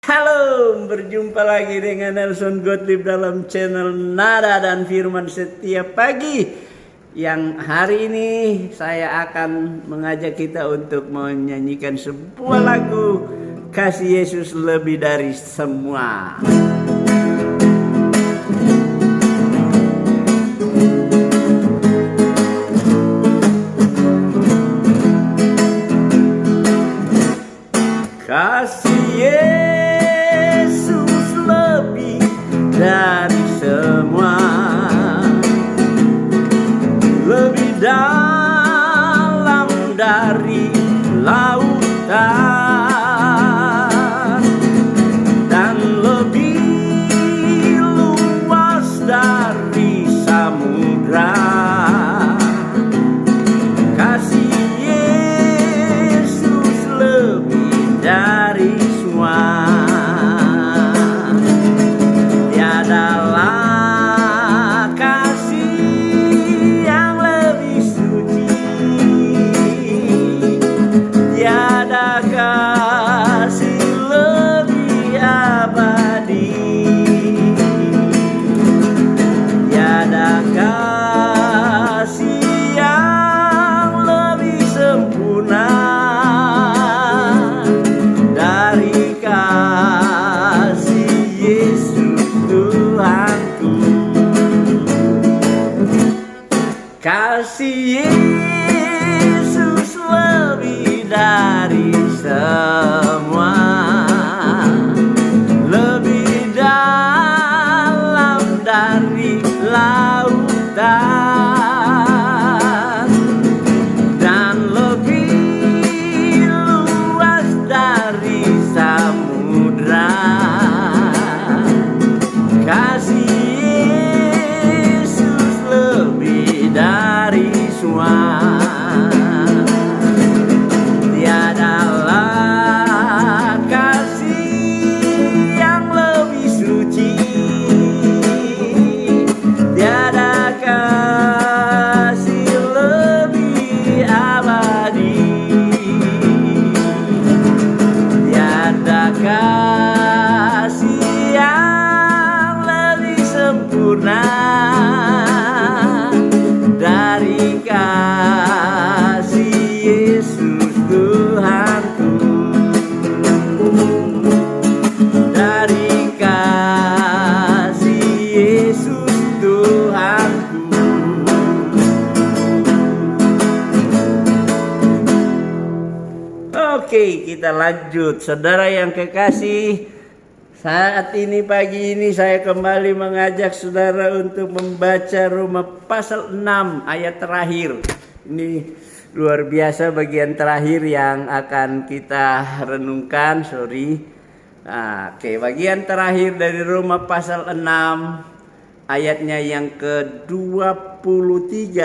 Halo, berjumpa lagi dengan Nelson Gottlieb dalam channel Nada dan Firman setiap pagi. Yang hari ini saya akan mengajak kita untuk menyanyikan sebuah lagu Kasih Yesus Lebih Dari Semua. Kasih Yesus lebih dari semua, lebih dalam dari lautan, dan lebih luas dari samudra. Kasih Yesus lebih dari semua. Tiadalah kasih yang lebih suci, tiada kasih lebih abadi, tiada kasih yang lebih sempurna dari kasih Yesus Tuhanku. Kasih Yesus lebih dari semua, lebih dalam dari lautan, dan lebih luas dari samudra. Kasih Yesus lebih dari semua. Tiadalah kasih yang lebih suci, tiada kasih lebih abadi, tiada kasih yang lebih sempurna dari kasih Yesus Tuhanku, dari kasih Yesus Tuhanku. Oke, kita lanjut. Saudara yang kekasih, saat ini pagi ini saya kembali mengajak saudara untuk membaca Roma pasal 6 ayat terakhir. Ini luar biasa bagian terakhir yang akan kita renungkan. Nah, oke, bagian terakhir dari Roma pasal 6 ayatnya yang ke-23.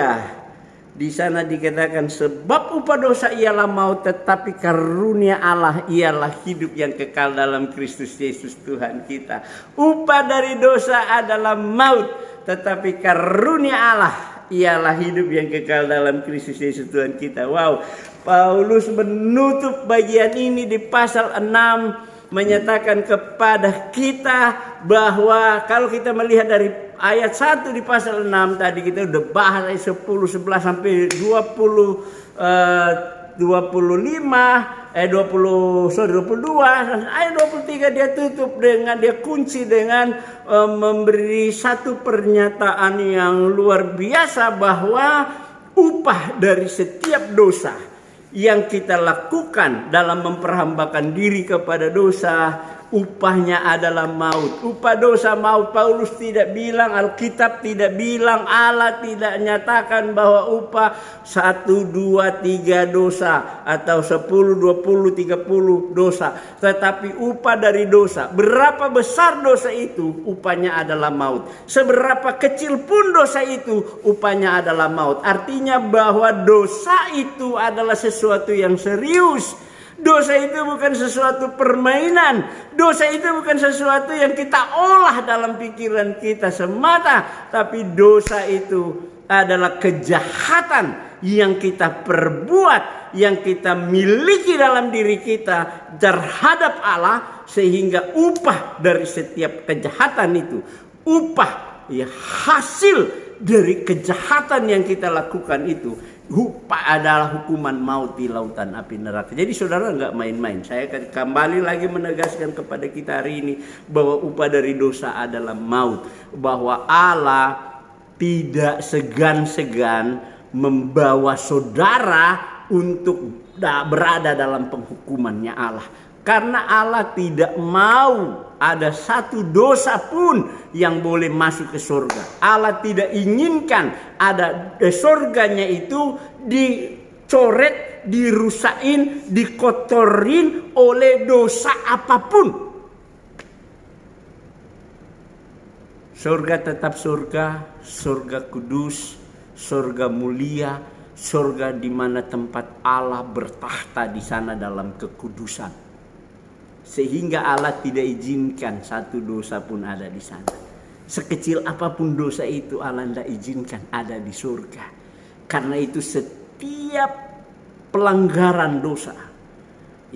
Di sana dikatakan, sebab upah dosa ialah maut, tetapi karunia Allah ialah hidup yang kekal dalam Kristus Yesus Tuhan kita. Upah dari dosa adalah maut, tetapi karunia Allah ialah hidup yang kekal dalam Kristus Yesus Tuhan kita. Wow, Paulus menutup bagian ini di pasal 6 menyatakan kepada kita bahwa kalau kita melihat dari ayat 1 di pasal 6 tadi, kita udah bahas ayat 10, 11 sampai 22, ayat 23 dia tutup dengan, dia kunci dengan memberi satu pernyataan yang luar biasa bahwa upah dari setiap dosa yang kita lakukan dalam memperhambakan diri kepada dosa, upahnya adalah maut. Upah dosa maut. Paulus tidak bilang, Alkitab tidak bilang, Allah tidak nyatakan bahwa upah 1, 2, 3 dosa atau 10, 20, 30 dosa. Tetapi upah dari dosa, berapa besar dosa itu, upahnya adalah maut. Seberapa kecil pun dosa itu, upahnya adalah maut. Artinya bahwa dosa itu adalah sesuatu yang serius. Dosa itu bukan sesuatu permainan. Dosa itu bukan sesuatu yang kita olah dalam pikiran kita semata. Tapi dosa itu adalah kejahatan yang kita perbuat, yang kita miliki dalam diri kita terhadap Allah, sehingga upah dari setiap kejahatan itu, upah ya hasil dari kejahatan yang kita lakukan itu, upah adalah hukuman maut di lautan api neraka. Jadi saudara nggak main-main. Saya akan kembali lagi menegaskan kepada kita hari ini bahwa upah dari dosa adalah maut, bahwa Allah tidak segan-segan membawa saudara untuk berada dalam penghukumannya Allah. Karena Allah tidak mau ada satu dosa pun yang boleh masuk ke surga. Allah tidak inginkan ada surganya itu dicoret, dirusakin, dikotorin oleh dosa apapun. Surga tetap surga, surga kudus, surga mulia, surga di mana tempat Allah bertahta di sana dalam kekudusan. Sehingga Allah tidak izinkan satu dosa pun ada di sana. Sekecil apapun dosa itu Allah tidak izinkan ada di surga. Karena itu setiap pelanggaran dosa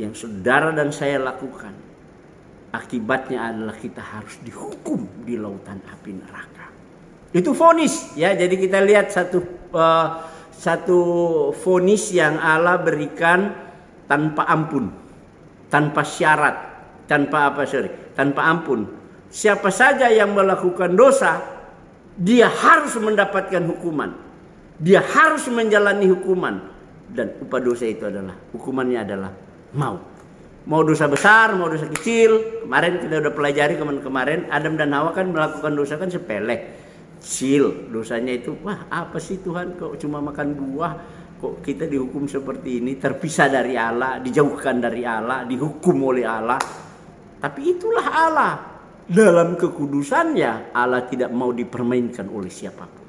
yang saudara dan saya lakukan, akibatnya adalah kita harus dihukum di lautan api neraka. Itu vonis ya. Jadi kita lihat satu vonis yang Allah berikan tanpa ampun, tanpa syarat, tanpa ampun. Siapa saja yang melakukan dosa, dia harus mendapatkan hukuman. Dia harus menjalani hukuman, dan upah dosa itu adalah hukumannya adalah maut. Mau dosa besar, mau dosa kecil. Kemarin kita udah pelajari kemarin Adam dan Hawa kan melakukan dosa kan sepele, kecil dosanya itu. Wah, apa sih Tuhan, kok cuma makan buah, kok kita dihukum seperti ini, terpisah dari Allah, dijauhkan dari Allah, dihukum oleh Allah. Tapi itulah Allah. Dalam kekudusannya Allah tidak mau dipermainkan oleh siapapun.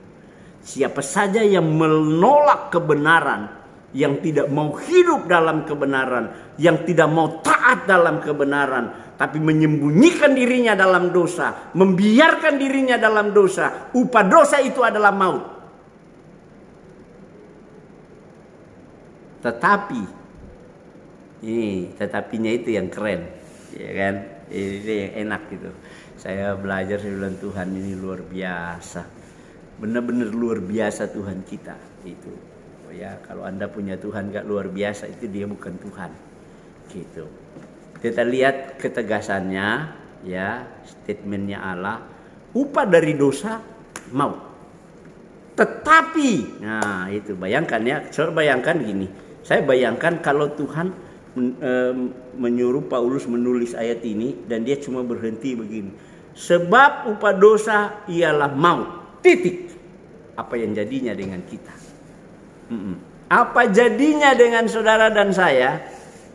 Siapa saja yang menolak kebenaran, yang tidak mau hidup dalam kebenaran, yang tidak mau taat dalam kebenaran, tapi menyembunyikan dirinya dalam dosa, membiarkan dirinya dalam dosa, upah dosa itu adalah maut. Tetapinya itu yang keren, ya kan? Ini yang enak gitu. Saya belajar, saya bilang Tuhan ini luar biasa, benar-benar luar biasa Tuhan kita itu. Ya, kalau Anda punya Tuhan gak luar biasa, itu dia bukan Tuhan. Gitu. Kita lihat ketegasannya, ya, statementnya Allah, upah dari dosa maut. Tetapi, nah itu bayangkan ya, coba bayangkan gini. Saya bayangkan kalau Tuhan menyuruh Paulus menulis ayat ini dan dia cuma berhenti begini. Sebab upah dosa ialah maut. Titik. Apa yang jadinya dengan kita? Apa jadinya dengan saudara dan saya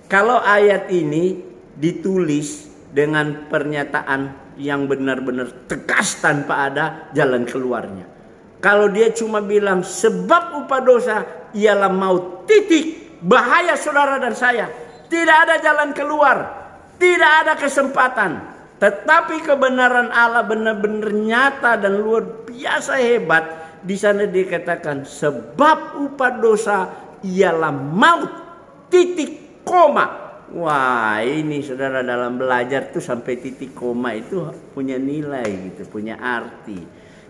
kalau ayat ini ditulis dengan pernyataan yang benar-benar tegas tanpa ada jalan keluarnya? Kalau dia cuma bilang sebab upah dosa ialah maut, titik, bahaya saudara dan saya. Tidak ada jalan keluar, tidak ada kesempatan. Tetapi kebenaran Allah benar-benar nyata dan luar biasa hebat. Di sana dikatakan sebab upah dosa ialah maut, titik, koma. Wah, ini saudara dalam belajar tuh sampai titik koma itu punya nilai gitu, punya arti.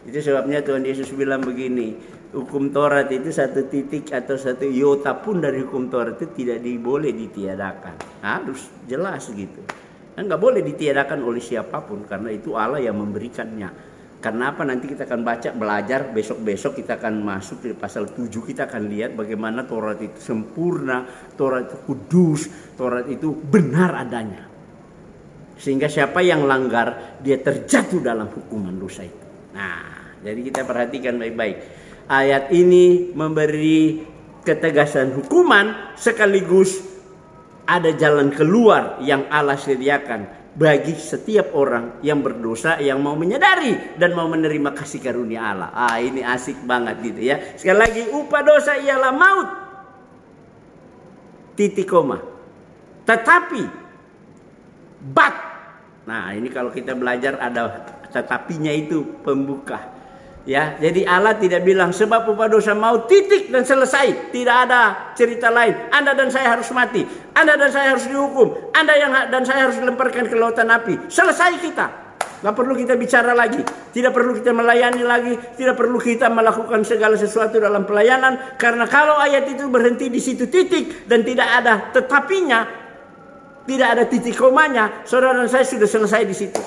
Itu sebabnya Tuhan Yesus bilang begini, hukum Taurat itu satu titik atau satu iota pun dari hukum Taurat itu tidak boleh ditiadakan. Harus jelas gitu. Dan nggak boleh ditiadakan oleh siapapun karena itu Allah yang memberikannya. Karena apa? Nanti kita akan belajar besok-besok kita akan masuk di pasal 7, kita akan lihat bagaimana Taurat itu sempurna, Taurat itu kudus, Taurat itu benar adanya. Sehingga siapa yang langgar dia terjatuh dalam hukuman dosa itu. Nah, jadi kita perhatikan baik-baik. Ayat ini memberi ketegasan hukuman sekaligus ada jalan keluar yang Allah sediakan bagi setiap orang yang berdosa, yang mau menyadari dan mau menerima kasih karunia Allah. Ini asik banget gitu ya. Sekali lagi, upah dosa ialah maut, titik koma. Tetapi nah ini kalau kita belajar ada tetapinya itu pembuka. Ya, jadi Allah tidak bilang sebab upah dosa maut titik dan selesai. Tidak ada cerita lain. Anda dan saya harus mati. Anda dan saya harus dihukum. Anda dan saya harus dilemparkan ke lautan api. Selesai kita. Gak perlu kita bicara lagi. Tidak perlu kita melayani lagi. Tidak perlu kita melakukan segala sesuatu dalam pelayanan. Karena kalau ayat itu berhenti di situ titik dan tidak ada tetapinya, tidak ada titik komanya, saudara dan saya sudah selesai di situ.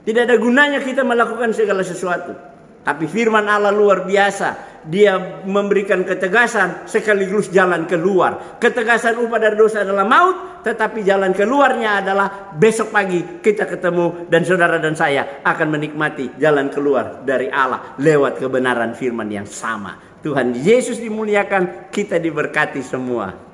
Tidak ada gunanya kita melakukan segala sesuatu. Tapi firman Allah luar biasa. Dia memberikan ketegasan sekaligus jalan keluar. Ketegasan upah dari dosa adalah maut, tetapi jalan keluarnya adalah besok pagi kita ketemu dan saudara dan saya akan menikmati jalan keluar dari Allah lewat kebenaran firman yang sama. Tuhan Yesus dimuliakan, kita diberkati semua.